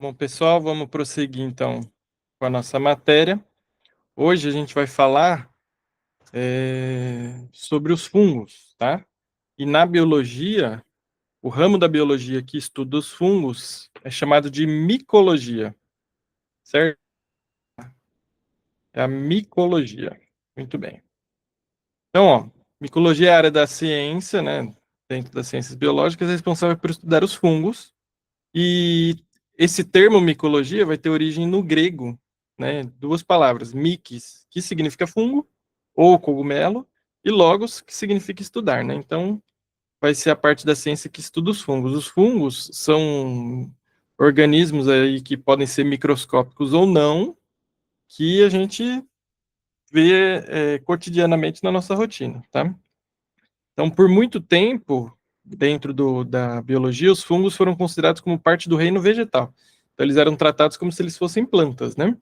Bom, pessoal, vamos prosseguir então com a nossa matéria. Hoje a gente vai falar sobre os fungos, tá? E na biologia, o ramo da biologia que estuda os fungos é chamado de micologia, certo? É a micologia. Muito bem. Então, ó, micologia é a área da ciência, né? Dentro das ciências biológicas, é responsável por estudar os fungos. E esse termo micologia vai ter origem no grego, né? Duas palavras, micos, que significa fungo ou cogumelo, e logos, que significa estudar, né? Então, vai ser a parte da ciência que estuda os fungos. Os fungos são organismos aí que podem ser microscópicos ou não, que a gente vê cotidianamente na nossa rotina, tá? Então, por muito tempo, dentro da biologia, os fungos foram considerados como parte do reino vegetal. Então, eles eram tratados como se eles fossem plantas, né?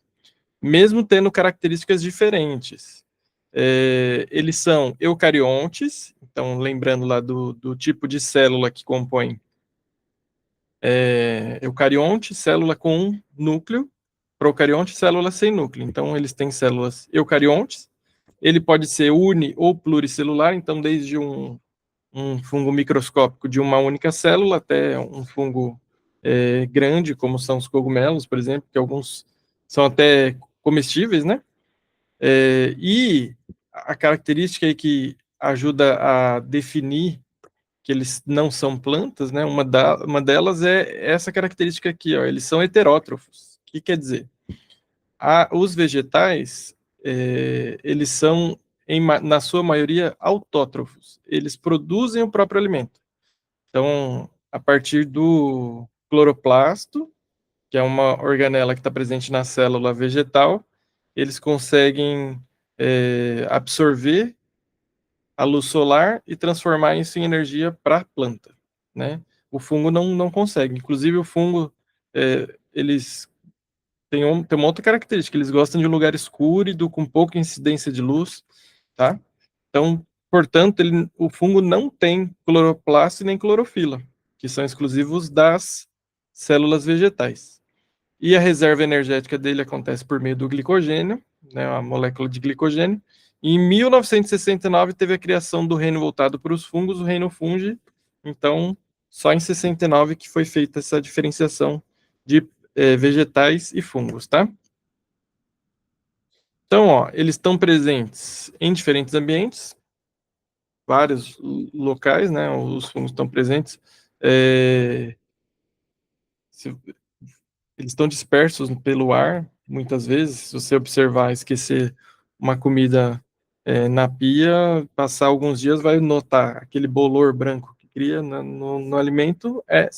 Mesmo tendo características diferentes. Eles são eucariontes, então, lembrando lá do tipo de célula que compõe eucarionte, célula com núcleo, procarionte, célula sem núcleo. Então, eles têm células eucariontes. Ele pode ser uni ou pluricelular, então, desde um fungo microscópico de uma única célula até um fungo grande, como são os cogumelos, por exemplo, que alguns são até comestíveis, né? E a característica aí que ajuda a definir que eles não são plantas, né? Uma delas é essa característica aqui, ó, eles são heterótrofos. O que quer dizer? Os vegetais, eles são, na sua maioria, autótrofos. Eles produzem o próprio alimento. Então, a partir do cloroplasto, que é uma organela que está presente na célula vegetal, eles conseguem absorver a luz solar e transformar isso em energia para a planta, né? O fungo não consegue. Inclusive, o fungo, eles têm uma outra característica, eles gostam de um lugar escuro e com pouca incidência de luz, tá? Então, portanto, o fungo não tem cloroplasto nem clorofila, que são exclusivos das células vegetais. E a reserva energética dele acontece por meio do glicogênio, né, a molécula de glicogênio. E em 1969 teve a criação do reino voltado para os fungos, o reino fungi. Então, só em 69 que foi feita essa diferenciação de vegetais e fungos, tá? Então, ó, eles estão presentes em diferentes ambientes, vários locais, né? Os fungos estão presentes. Se, eles estão dispersos pelo ar, muitas vezes. Se você observar, esquecer uma comida na pia, passar alguns dias, vai notar aquele bolor branco que cria no alimento. É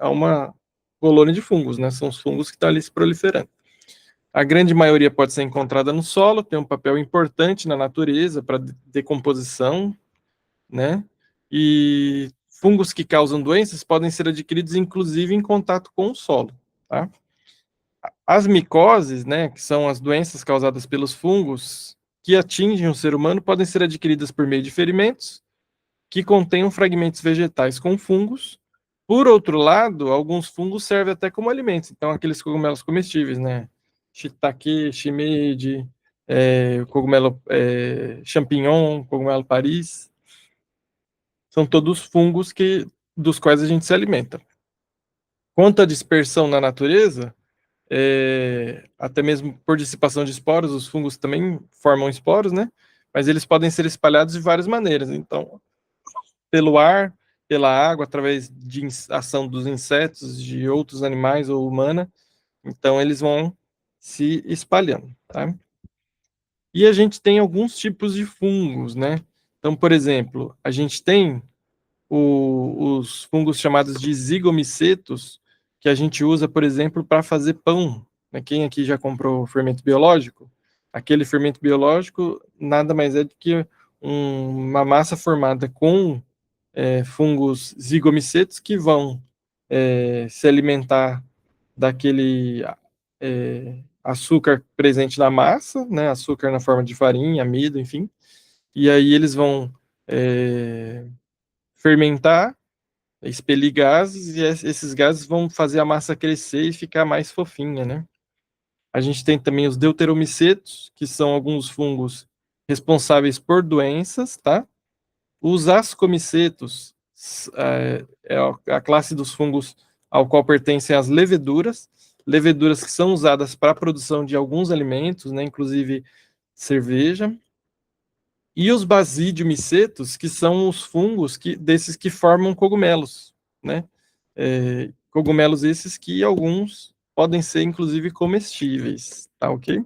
uma colônia de fungos, né? São os fungos que estão ali se proliferando. A grande maioria pode ser encontrada no solo, tem um papel importante na natureza para decomposição, né? E fungos que causam doenças podem ser adquiridos, inclusive, em contato com o solo, tá? As micoses, né, que são as doenças causadas pelos fungos que atingem o ser humano, podem ser adquiridas por meio de ferimentos que contenham fragmentos vegetais com fungos. Por outro lado, alguns fungos servem até como alimentos. Então, aqueles cogumelos comestíveis, né? Shiitake, shimeji, cogumelo champignon, cogumelo Paris, são todos fungos dos quais a gente se alimenta. Quanto à dispersão na natureza, até mesmo por dissipação de esporos, os fungos também formam esporos, né? Mas eles podem ser espalhados de várias maneiras. Então, pelo ar, pela água, através de ação dos insetos, de outros animais ou humana. Então, eles vão se espalhando, tá? E a gente tem alguns tipos de fungos, né? Então, por exemplo, a gente tem os fungos chamados de zigomicetos, que a gente usa, por exemplo, para fazer pão. Né? Quem aqui já comprou fermento biológico? Aquele fermento biológico nada mais é do que uma massa formada com fungos zigomicetos que vão se alimentar daquele açúcar presente na massa, né? Açúcar na forma de farinha, amido, enfim. E aí eles vão fermentar expelir gases, e esses gases vão fazer a massa crescer e ficar mais fofinha, né? A gente tem também os deuteromicetos, que são alguns fungos responsáveis por doenças, tá? Os ascomicetos é a classe dos fungos ao qual pertencem as leveduras, leveduras que são usadas para a produção de alguns alimentos, né, inclusive cerveja. E os basidiomicetos, que são os fungos desses que formam cogumelos, né? Cogumelos esses que alguns podem ser, inclusive, comestíveis, tá ok?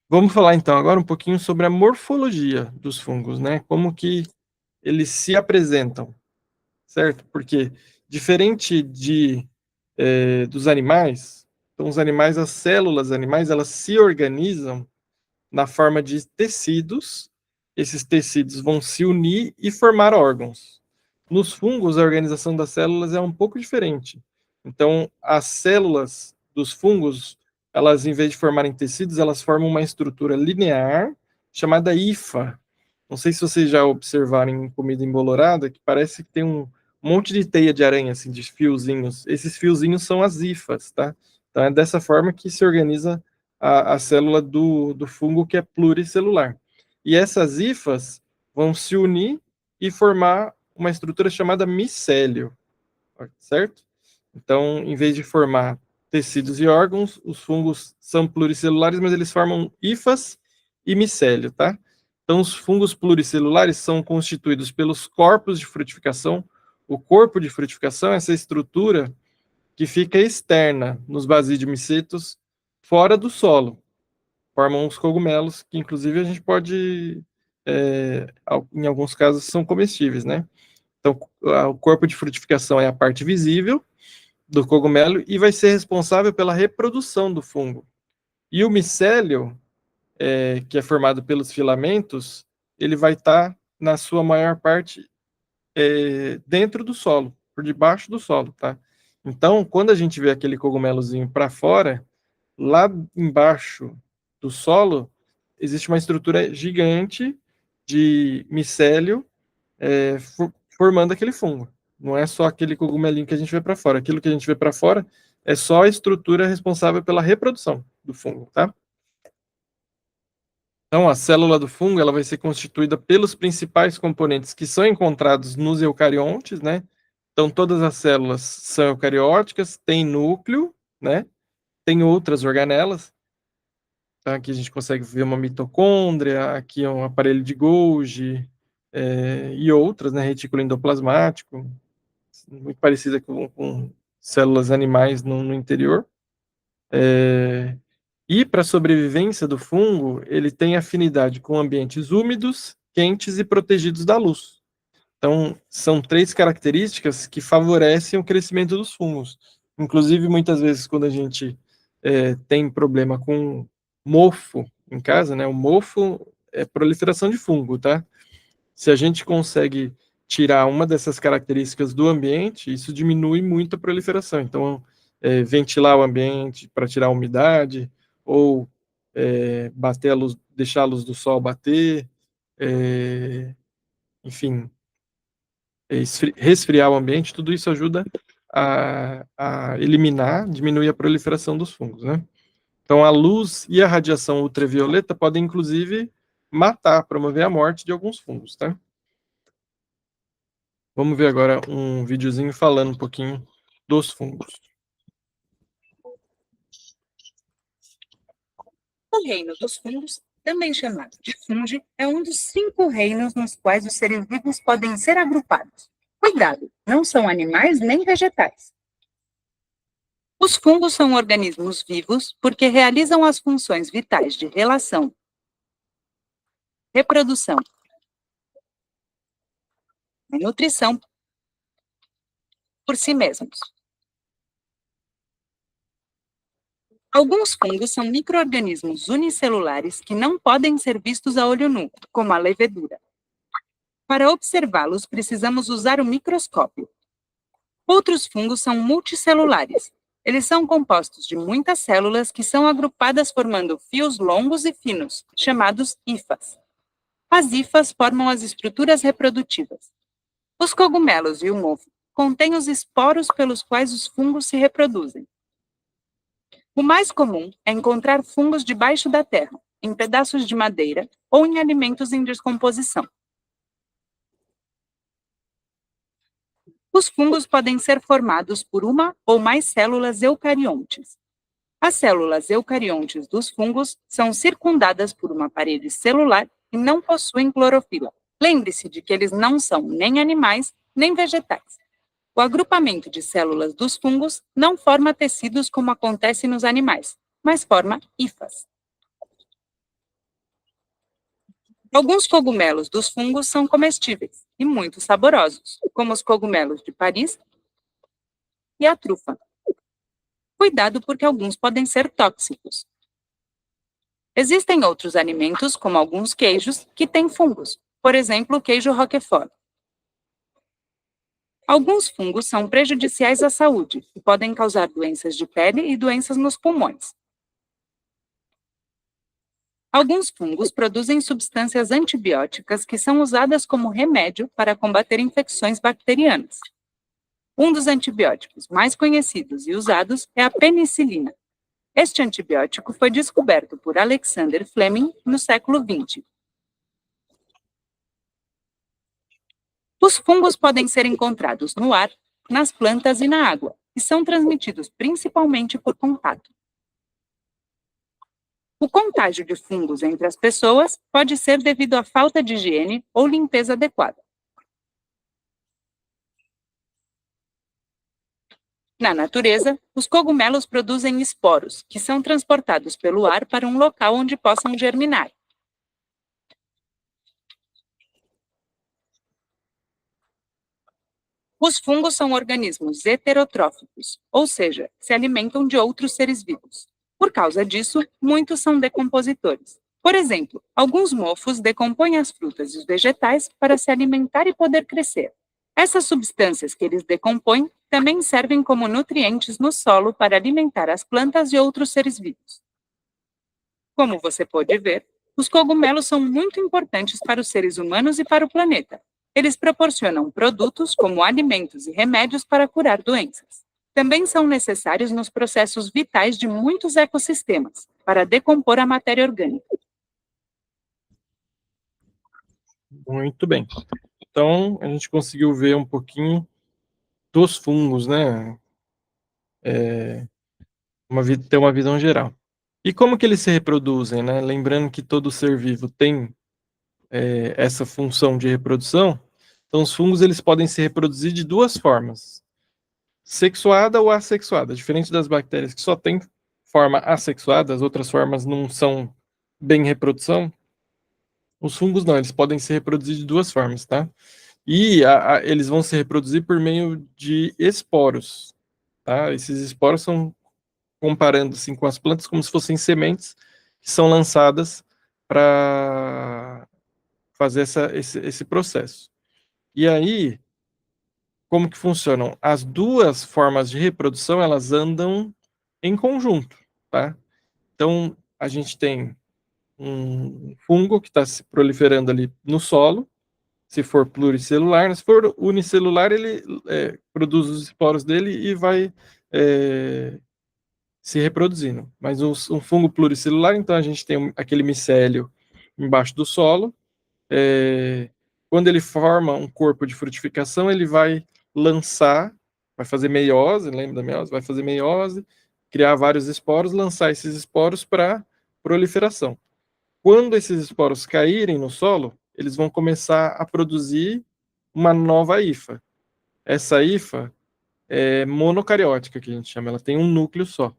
Vamos falar, então, agora um pouquinho sobre a morfologia dos fungos, né? Como que eles se apresentam, certo? Porque, diferente dos animais, então, os animais, as células animais, elas se organizam na forma de tecidos. Esses tecidos vão se unir e formar órgãos. Nos fungos, a organização das células é um pouco diferente. Então, as células dos fungos, elas, em vez de formarem tecidos, elas formam uma estrutura linear chamada hifa. Não sei se vocês já observaram em comida embolorada, que parece que tem um monte de teia de aranha, assim, de fiozinhos. Esses fiozinhos são as hifas, tá? Então, é dessa forma que se organiza a célula do fungo, que é pluricelular. E essas hifas vão se unir e formar uma estrutura chamada micélio, certo? Então, em vez de formar tecidos e órgãos, os fungos são pluricelulares, mas eles formam hifas e micélio, tá? Então, os fungos pluricelulares são constituídos pelos corpos de frutificação. O corpo de frutificação é essa estrutura que fica externa nos basidiomicetos, fora do solo. Formam os cogumelos, que inclusive a gente pode, em alguns casos, são comestíveis, né? Então, o corpo de frutificação é a parte visível do cogumelo e vai ser responsável pela reprodução do fungo. E o micélio, que é formado pelos filamentos, ele vai estar, na sua maior parte, dentro do solo, por debaixo do solo, tá? Então, quando a gente vê aquele cogumelozinho para fora, lá embaixo do solo, existe uma estrutura gigante de micélio formando aquele fungo. Não é só aquele cogumelinho que a gente vê para fora. Aquilo que a gente vê para fora é só a estrutura responsável pela reprodução do fungo, tá? Então, a célula do fungo ela vai ser constituída pelos principais componentes que são encontrados nos eucariontes, né? Então, todas as células são eucarióticas, tem núcleo, né? Tem outras organelas. Tá? Aqui a gente consegue ver uma mitocôndria, aqui é um aparelho de Golgi, e outras, né? Retículo endoplasmático, muito parecida com células animais no interior. E para a sobrevivência do fungo, ele tem afinidade com ambientes úmidos, quentes e protegidos da luz. Então, são três características que favorecem o crescimento dos fungos. Inclusive, muitas vezes, quando a gente tem problema com mofo em casa, né? O mofo é proliferação de fungo, tá? Se a gente consegue tirar uma dessas características do ambiente, isso diminui muito a proliferação. Então, ventilar o ambiente para tirar a umidade, ou bater a luz, deixar a luz do sol bater, enfim, resfriar o ambiente, tudo isso ajuda a eliminar, diminuir a proliferação dos fungos, né? Então, a luz e a radiação ultravioleta podem, inclusive, matar, promover a morte de alguns fungos, tá? Vamos ver agora um videozinho falando um pouquinho dos fungos. O reino dos fungos, também chamado de fungi, é um dos 5 reinos nos quais os seres vivos podem ser agrupados. Cuidado, não são animais nem vegetais. Os fungos são organismos vivos porque realizam as funções vitais de relação, reprodução e nutrição por si mesmos. Alguns fungos são micro-organismos unicelulares que não podem ser vistos a olho nu, como a levedura. Para observá-los, precisamos usar o microscópio. Outros fungos são multicelulares. Eles são compostos de muitas células que são agrupadas formando fios longos e finos, chamados hifas. As hifas formam as estruturas reprodutivas. Os cogumelos e o mofo contêm os esporos pelos quais os fungos se reproduzem. O mais comum é encontrar fungos debaixo da terra, em pedaços de madeira ou em alimentos em descomposição. Os fungos podem ser formados por uma ou mais células eucariontes. As células eucariontes dos fungos são circundadas por uma parede celular e não possuem clorofila. Lembre-se de que eles não são nem animais nem vegetais. O agrupamento de células dos fungos não forma tecidos como acontece nos animais, mas forma hifas. Alguns cogumelos dos fungos são comestíveis e muito saborosos, como os cogumelos de Paris e a trufa. Cuidado porque alguns podem ser tóxicos. Existem outros alimentos, como alguns queijos, que têm fungos, por exemplo, o queijo Roquefort. Alguns fungos são prejudiciais à saúde e podem causar doenças de pele e doenças nos pulmões. Alguns fungos produzem substâncias antibióticas que são usadas como remédio para combater infecções bacterianas. Um dos antibióticos mais conhecidos e usados é a penicilina. Este antibiótico foi descoberto por Alexander Fleming no século XX. Os fungos podem ser encontrados no ar, nas plantas e na água, e são transmitidos principalmente por contato. O contágio de fungos entre as pessoas pode ser devido à falta de higiene ou limpeza adequada. Na natureza, os cogumelos produzem esporos, que são transportados pelo ar para um local onde possam germinar. Os fungos são organismos heterotróficos, ou seja, se alimentam de outros seres vivos. Por causa disso, muitos são decompositores. Por exemplo, alguns mofos decompõem as frutas e os vegetais para se alimentar e poder crescer. Essas substâncias que eles decompõem também servem como nutrientes no solo para alimentar as plantas e outros seres vivos. Como você pode ver, os cogumelos são muito importantes para os seres humanos e para o planeta. Eles proporcionam produtos como alimentos e remédios para curar doenças. Também são necessários nos processos vitais de muitos ecossistemas, para decompor a matéria orgânica. Muito bem. Então, a gente conseguiu ver um pouquinho dos fungos, né? Ter uma visão geral. E como que eles se reproduzem, né? Lembrando que todo ser vivo tem essa função de reprodução, então os fungos eles podem se reproduzir de duas formas, sexuada ou assexuada, diferente das bactérias que só têm forma assexuada, as outras formas não são bem reprodução, os fungos não, eles podem se reproduzir de duas formas, tá? E eles vão se reproduzir por meio de esporos, tá? Esses esporos são, comparando assim, com as plantas, como se fossem sementes que são lançadas para fazer esse processo. E aí, como que funcionam? As duas formas de reprodução, elas andam em conjunto, tá? Então, a gente tem um fungo que está se proliferando ali no solo, se for pluricelular, se for unicelular, ele produz os esporos dele e vai se reproduzindo. Mas um fungo pluricelular, então a gente tem aquele micélio embaixo do solo, quando ele forma um corpo de frutificação, ele vai lançar, vai fazer meiose, lembra da meiose? Vai fazer meiose, criar vários esporos, lançar esses esporos para proliferação. Quando esses esporos caírem no solo, eles vão começar a produzir uma nova hifa. Essa hifa é monocariótica, que a gente chama, ela tem um núcleo só.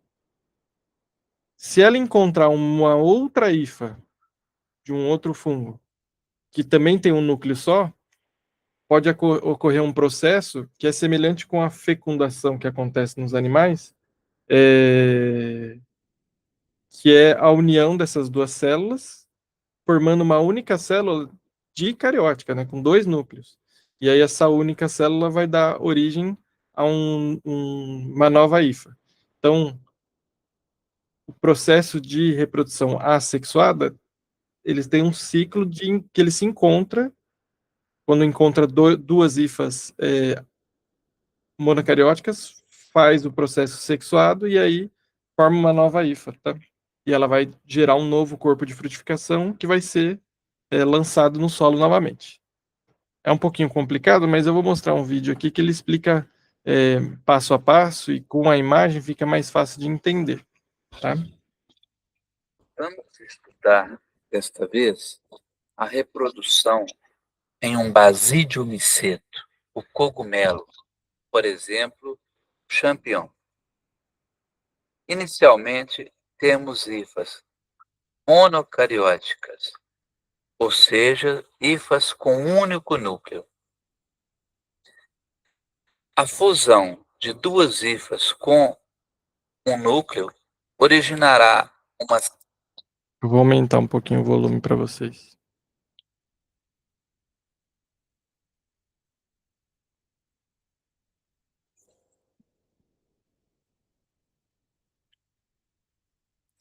Se ela encontrar uma outra hifa de um outro fungo, que também tem um núcleo só, pode ocorrer um processo que é semelhante com a fecundação que acontece nos animais, que é a união dessas duas células, formando uma única célula dicariótica, né, com dois núcleos. E aí essa única célula vai dar origem a uma nova hifa. Então, o processo de reprodução assexuada, eles têm um ciclo que ele se encontra quando encontra duas hifas monocarióticas, faz o processo sexuado e aí forma uma nova hifa, tá? E ela vai gerar um novo corpo de frutificação que vai ser lançado no solo novamente. É um pouquinho complicado, mas eu vou mostrar um vídeo aqui que ele explica passo a passo e com a imagem fica mais fácil de entender, tá? Vamos estudar, desta vez, a reprodução em um basídio miceto, o cogumelo, por exemplo, o champignon. Inicialmente, temos hifas monocarióticas, ou seja, hifas com um único núcleo. A fusão de duas hifas com um núcleo originará uma Eu vou aumentar um pouquinho o volume para vocês.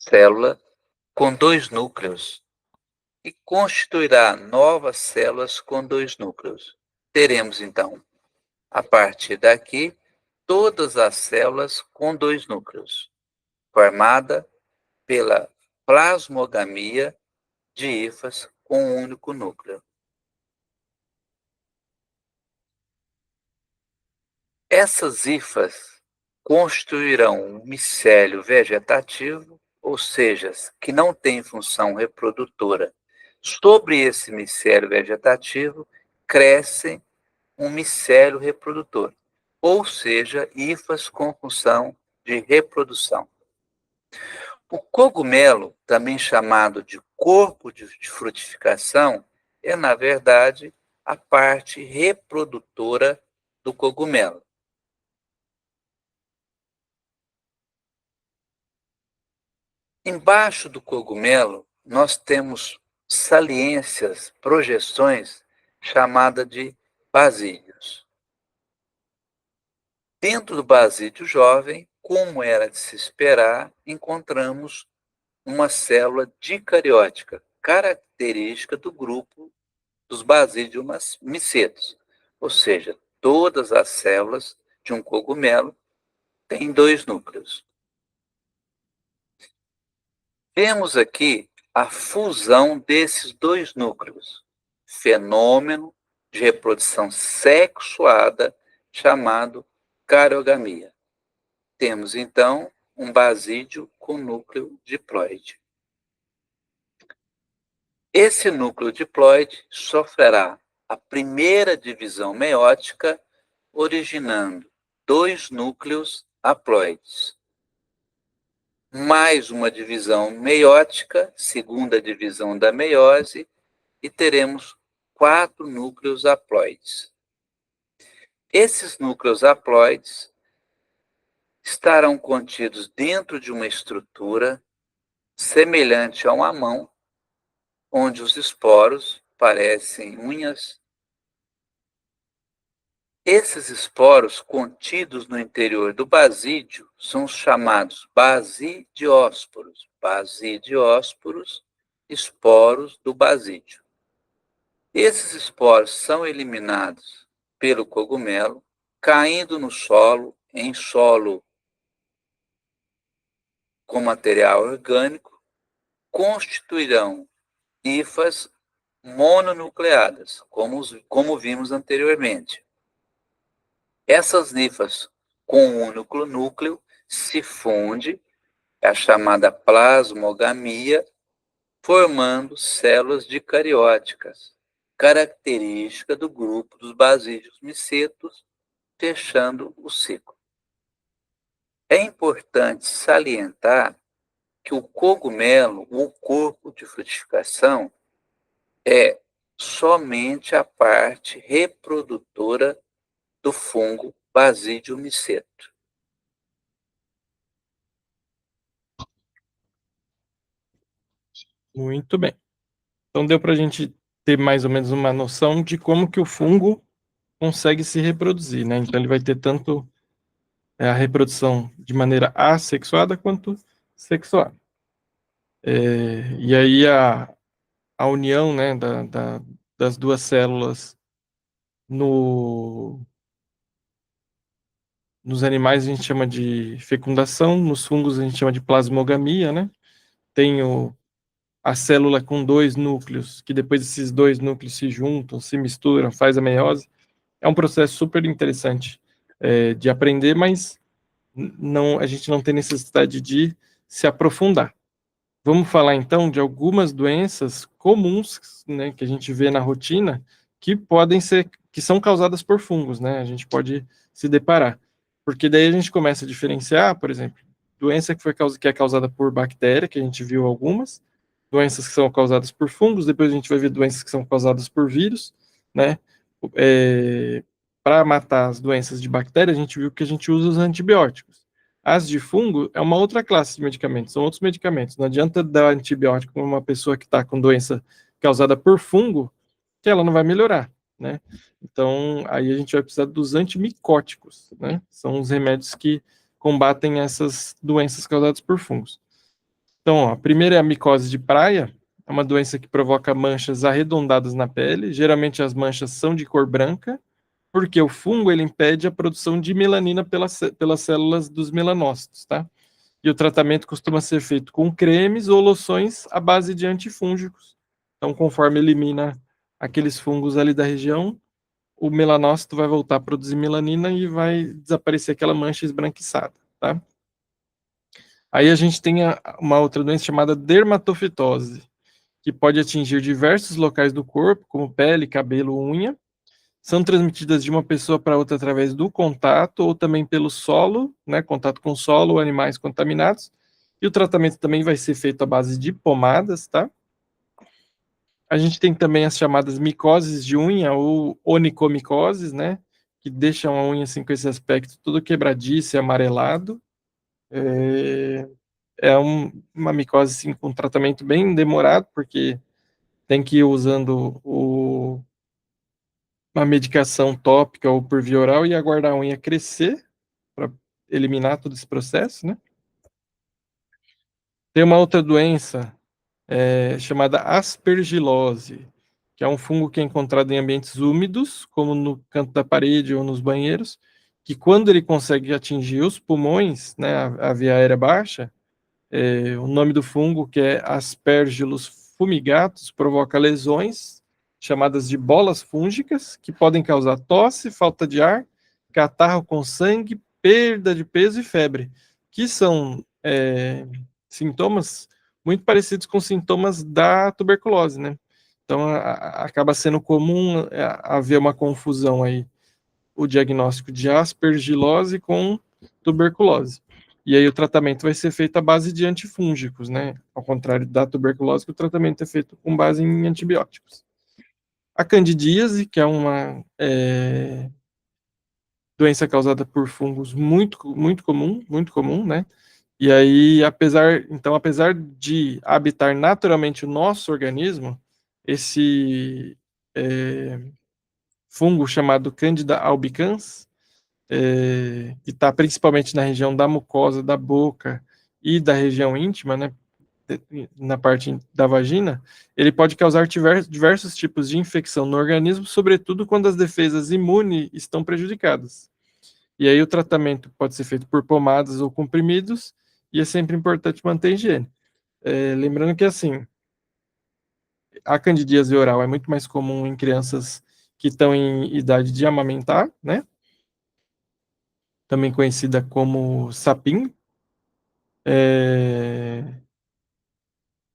célula com dois núcleos e constituirá novas células com dois núcleos. Teremos, então, a partir daqui, todas as células com dois núcleos, formada pela plasmogamia de hifas com um único núcleo. Essas hifas constituirão um micélio vegetativo, ou seja, que não tem função reprodutora. Sobre esse micélio vegetativo, cresce um micélio reprodutor, ou seja, hifas com função de reprodução. O cogumelo, também chamado de corpo de frutificação, é, na verdade, a parte reprodutora do cogumelo. Embaixo do cogumelo, nós temos saliências, projeções, chamadas de basídeos. Dentro do basídeo jovem, como era de se esperar, encontramos uma célula dicariótica, característica do grupo dos basídeos micetos, ou seja, todas as células de um cogumelo têm dois núcleos. Vemos aqui a fusão desses dois núcleos, fenômeno de reprodução sexuada chamado cariogamia. Temos, então, um basídeo com núcleo diploide. Esse núcleo diploide sofrerá a primeira divisão meiótica, originando dois núcleos haploides. Mais uma divisão meiótica, segunda divisão da meiose, e teremos 4 núcleos haploides. Esses núcleos haploides estarão contidos dentro de uma estrutura semelhante a uma mão, onde os esporos parecem unhas. Esses esporos contidos no interior do basídio são os chamados basidiósporos. Basidiósporos, esporos do basídio. Esses esporos são eliminados pelo cogumelo, caindo no solo, em solo com material orgânico, constituirão hifas mononucleadas, como vimos anteriormente. Essas hifas com um único núcleo se funde, é a chamada plasmogamia, formando células dicarióticas, característica do grupo dos basídeos micetos, fechando o ciclo. É importante salientar que o cogumelo, o corpo de frutificação, é somente a parte reprodutora do fungo Basidium miceto. Muito bem. Então deu para a gente ter mais ou menos uma noção de como que o fungo consegue se reproduzir, né? Então ele vai ter tanto a reprodução de maneira assexuada quanto sexuada. E aí a união, né, das duas células Nos animais a gente chama de fecundação, nos fungos a gente chama de plasmogamia, né? Tem a célula com dois núcleos, que depois esses dois núcleos se juntam, se misturam, faz a meiose. É um processo super interessante de aprender, mas não, a gente não tem necessidade de se aprofundar. Vamos falar então de algumas doenças comuns, né, que a gente vê na rotina, que são causadas por fungos, né? A gente pode se deparar, porque daí a gente começa a diferenciar, por exemplo, doença que é causada por bactéria, que a gente viu algumas, doenças que são causadas por fungos, depois a gente vai ver doenças que são causadas por vírus, né? Para matar as doenças de bactéria, a gente viu que a gente usa os antibióticos. As de fungo é uma outra classe de medicamentos, são outros medicamentos. Não adianta dar antibiótico para uma pessoa que está com doença causada por fungo, que ela não vai melhorar, né? Então, aí a gente vai precisar dos antimicóticos, né? São os remédios que combatem essas doenças causadas por fungos. Então, ó, a primeira é a micose de praia, é uma doença que provoca manchas arredondadas na pele, geralmente as manchas são de cor branca, porque o fungo ele impede a produção de melanina pelas células dos melanócitos, tá? E o tratamento costuma ser feito com cremes ou loções à base de antifúngicos. Então, conforme elimina aqueles fungos ali da região, o melanócito vai voltar a produzir melanina e vai desaparecer aquela mancha esbranquiçada, tá? Aí a gente tem uma outra doença chamada dermatofitose, que pode atingir diversos locais do corpo, como pele, cabelo, unha. São transmitidas de uma pessoa para outra através do contato ou também pelo solo, né, contato com solo ou animais contaminados. E o tratamento também vai ser feito à base de pomadas, tá? A gente tem também as chamadas micoses de unha ou onicomicoses, né, que deixam a unha assim com esse aspecto todo quebradiço e amarelado. Uma micose assim, com tratamento bem demorado, porque tem que ir usando uma medicação tópica ou por via oral e aguardar a unha crescer para eliminar todo esse processo, né? Tem uma outra doença chamada aspergilose, que é um fungo que é encontrado em ambientes úmidos, como no canto da parede ou nos banheiros, que quando ele consegue atingir os pulmões, né, a via aérea baixa, o nome do fungo, que é Aspergillus fumigatus, provoca lesões chamadas de bolas fúngicas, que podem causar tosse, falta de ar, catarro com sangue, perda de peso e febre, que são sintomas muito parecidos com sintomas da tuberculose, né? Então, acaba sendo comum haver uma confusão aí, o diagnóstico de aspergilose com tuberculose. E aí o tratamento vai ser feito à base de antifúngicos, né? Ao contrário da tuberculose, que o tratamento é feito com base em antibióticos. A candidíase, que é uma doença causada por fungos muito comum, né? E aí, apesar de habitar naturalmente o nosso organismo, esse fungo chamado Candida albicans, que está principalmente na região da mucosa da boca e da região íntima, né, na parte da vagina, ele pode causar diversos tipos de infecção no organismo, sobretudo quando as defesas imunes estão prejudicadas. E aí o tratamento pode ser feito por pomadas ou comprimidos, e é sempre importante manter a higiene. Lembrando que, assim, a candidíase oral é muito mais comum em crianças que estão em idade de amamentar, né? Também conhecida como sapim.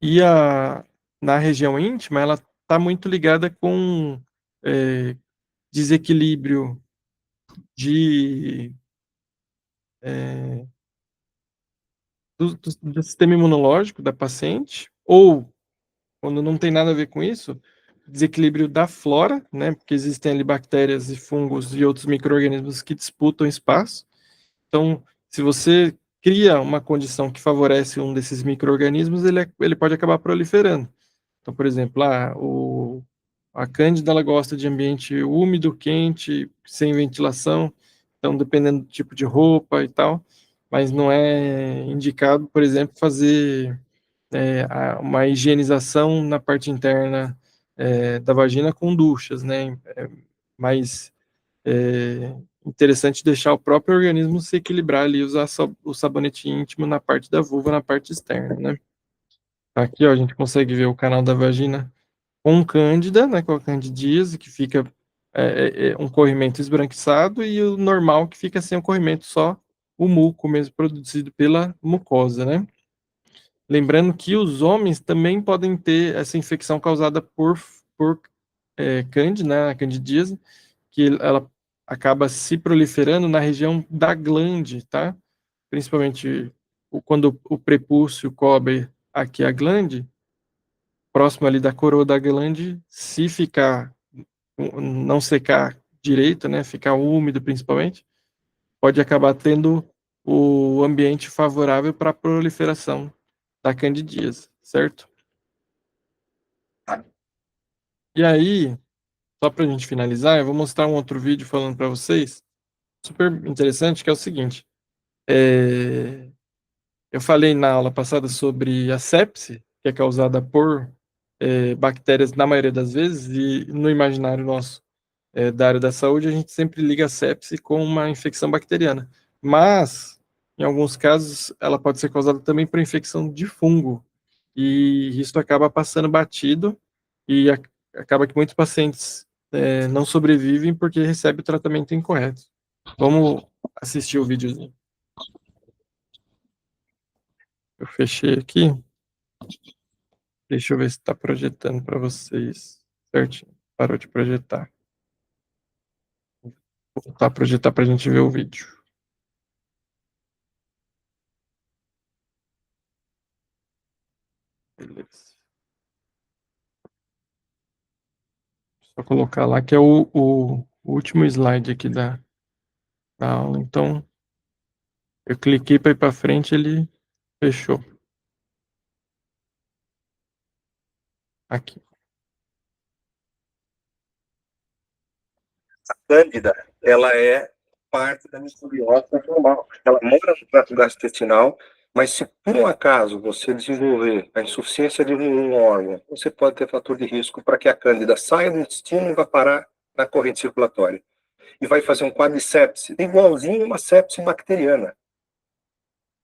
E na região íntima, ela está muito ligada com desequilíbrio de, do sistema imunológico da paciente, ou, quando não tem nada a ver com isso, desequilíbrio da flora, né? Porque existem ali bactérias e fungos e outros micro-organismos que disputam espaço. Então, se você cria uma condição que favorece um desses micro-organismos, ele pode acabar proliferando. Então, por exemplo, a cândida ela gosta de ambiente úmido, quente, sem ventilação, então dependendo do tipo de roupa e tal, mas não é indicado, por exemplo, fazer uma higienização na parte interna da vagina com duchas, né? mais interessante deixar o próprio organismo se equilibrar ali, usar o sabonete íntimo na parte da vulva, na parte externa, né? Aqui, ó, a gente consegue ver o canal da vagina com cândida, né, com a candidíase, que fica um corrimento esbranquiçado, e o normal, que fica sem o corrimento, só o muco mesmo, produzido pela mucosa, né? Lembrando que os homens também podem ter essa infecção causada por cândida, né, a candidíase, que ela acaba se proliferando na região da glande, tá? Principalmente quando o prepúcio cobre aqui a glande, próximo ali da coroa da glande, se ficar, não secar direito, né, ficar úmido principalmente, pode acabar tendo o ambiente favorável para a proliferação da candidíase, certo? E aí, só para a gente finalizar, eu vou mostrar um outro vídeo falando para vocês, super interessante, que é o seguinte. Eu falei na aula passada sobre a sepse, que é causada por bactérias na maioria das vezes, e no imaginário nosso da área da saúde, a gente sempre liga a sepse com uma infecção bacteriana. Mas, em alguns casos, ela pode ser causada também por infecção de fungo. E isso acaba passando batido e acaba que muitos pacientes não sobrevivem porque recebem o tratamento incorreto. Vamos assistir o videozinho. Eu fechei aqui. Deixa eu ver se está projetando para vocês. Certinho. Parou de projetar. Vou voltar a projetar para a gente ver o vídeo. Beleza. Só colocar lá que é o último slide aqui da aula. Então, eu cliquei para ir para frente, ele fechou. Aqui. A cândida, ela é parte da microbiota normal. Ela mora no trato gastrointestinal, mas se por um acaso você desenvolver a insuficiência de um órgão, você pode ter fator de risco para que a cândida saia do intestino e vá parar na corrente circulatória. E vai fazer um quadro de sepse, igualzinho uma sepse bacteriana.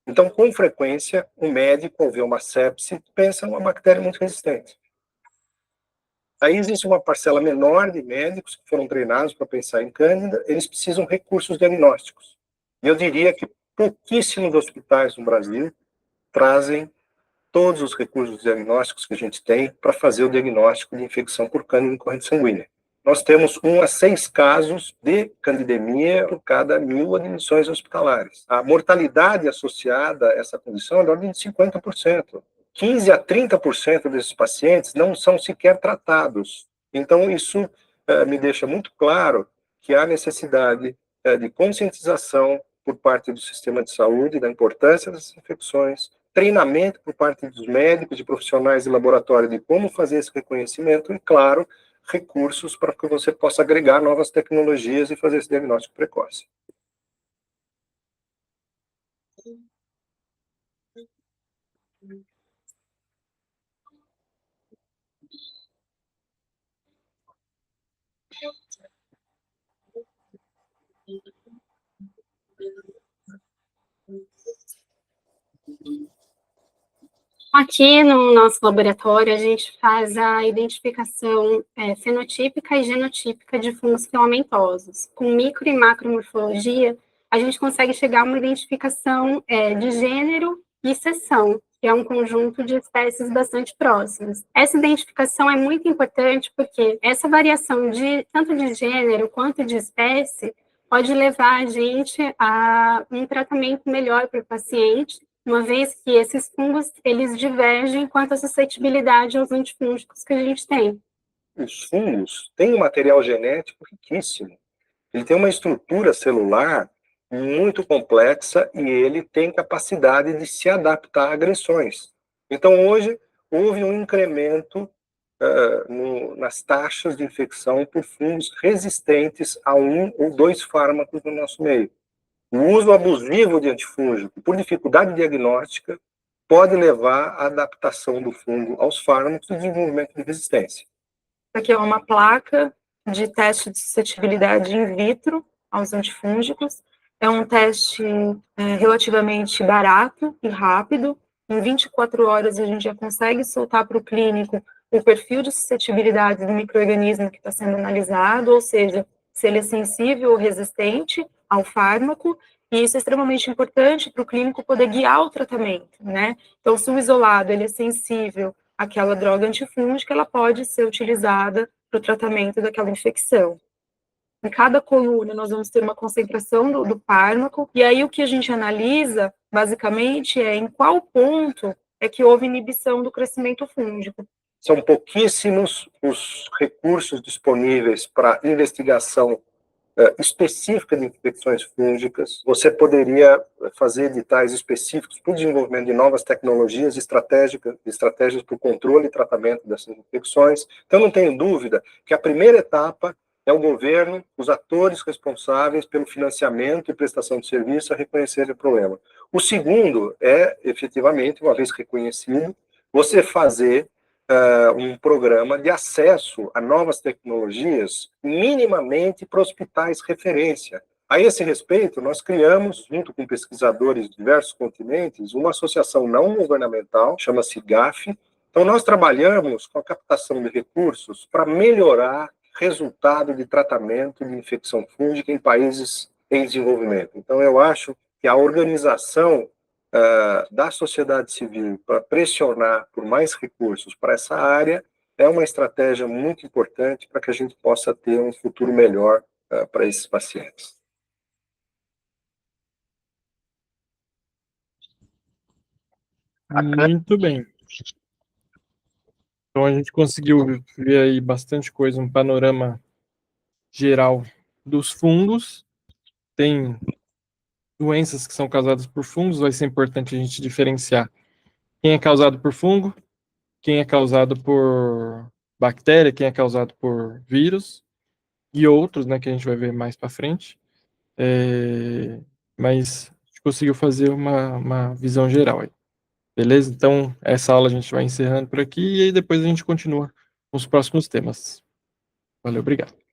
Então, com frequência, o médico, ao ver uma sepse, pensa numa bactéria muito resistente. Aí existe uma parcela menor de médicos que foram treinados para pensar em cândida, eles precisam de recursos diagnósticos. E eu diria que pouquíssimos hospitais no Brasil trazem todos os recursos diagnósticos que a gente tem para fazer o diagnóstico de infecção por cândida em corrente sanguínea. Nós temos 1 a 6 casos de candidemia por cada 1000 admissões hospitalares. A mortalidade associada a essa condição é de ordem de 50%. 15 a 30% desses pacientes não são sequer tratados. Então, isso me deixa muito claro que há necessidade de conscientização por parte do sistema de saúde da importância dessas infecções, treinamento por parte dos médicos e profissionais de laboratório de como fazer esse reconhecimento e, claro, recursos para que você possa agregar novas tecnologias e fazer esse diagnóstico precoce. Aqui no nosso laboratório, a gente faz a identificação fenotípica e genotípica de fungos filamentosos. Com micro e macromorfologia, a gente consegue chegar a uma identificação de gênero e seção, que é um conjunto de espécies bastante próximas. Essa identificação é muito importante porque essa variação tanto de gênero quanto de espécie pode levar a gente a um tratamento melhor para o paciente, uma vez que esses fungos, eles divergem quanto à suscetibilidade aos antifúngicos que a gente tem. Os fungos têm um material genético riquíssimo. Ele tem uma estrutura celular muito complexa e ele tem capacidade de se adaptar a agressões. Então, hoje, houve um incremento nas taxas de infecção por fungos resistentes a 1 ou 2 fármacos no nosso meio. O uso abusivo de antifúngico, por dificuldade diagnóstica, pode levar à adaptação do fungo aos fármacos e desenvolvimento de resistência. Aqui é uma placa de teste de suscetibilidade in vitro aos antifúngicos. É um teste relativamente barato e rápido. Em 24 horas a gente já consegue soltar para o clínico o perfil de suscetibilidade do micro-organismo que está sendo analisado, ou seja, se ele é sensível ou resistente ao fármaco, e isso é extremamente importante para o clínico poder guiar o tratamento, né? Então, se o isolado ele é sensível àquela droga antifúngica, ela pode ser utilizada para o tratamento daquela infecção. Em cada coluna, nós vamos ter uma concentração do fármaco, e aí o que a gente analisa, basicamente, é em qual ponto é que houve inibição do crescimento fúngico. São pouquíssimos os recursos disponíveis para investigação específica de infecções fúngicas. Você poderia fazer editais específicos para o desenvolvimento de novas tecnologias estratégias para o controle e tratamento dessas infecções. Então, não tenho dúvida que a primeira etapa é o governo, os atores responsáveis pelo financiamento e prestação de serviço a reconhecer o problema. O segundo é, efetivamente, uma vez reconhecido, você fazer um programa de acesso a novas tecnologias minimamente para hospitais referência. A esse respeito, nós criamos, junto com pesquisadores de diversos continentes, uma associação não governamental, chama-se GAF. Então, nós trabalhamos com a captação de recursos para melhorar resultado de tratamento de infecção fúngica em países em desenvolvimento. Então, eu acho que a organização da sociedade civil para pressionar por mais recursos para essa área é uma estratégia muito importante para que a gente possa ter um futuro melhor para esses pacientes. Muito bem. Então a gente conseguiu ver aí bastante coisa, um panorama geral dos fungos. Tem doenças que são causadas por fungos, vai ser importante a gente diferenciar quem é causado por fungo, quem é causado por bactéria, quem é causado por vírus e outros, né, que a gente vai ver mais para frente. Mas a gente conseguiu fazer uma visão geral aí. Beleza? Então, essa aula a gente vai encerrando por aqui e aí depois a gente continua com os próximos temas. Valeu, obrigado.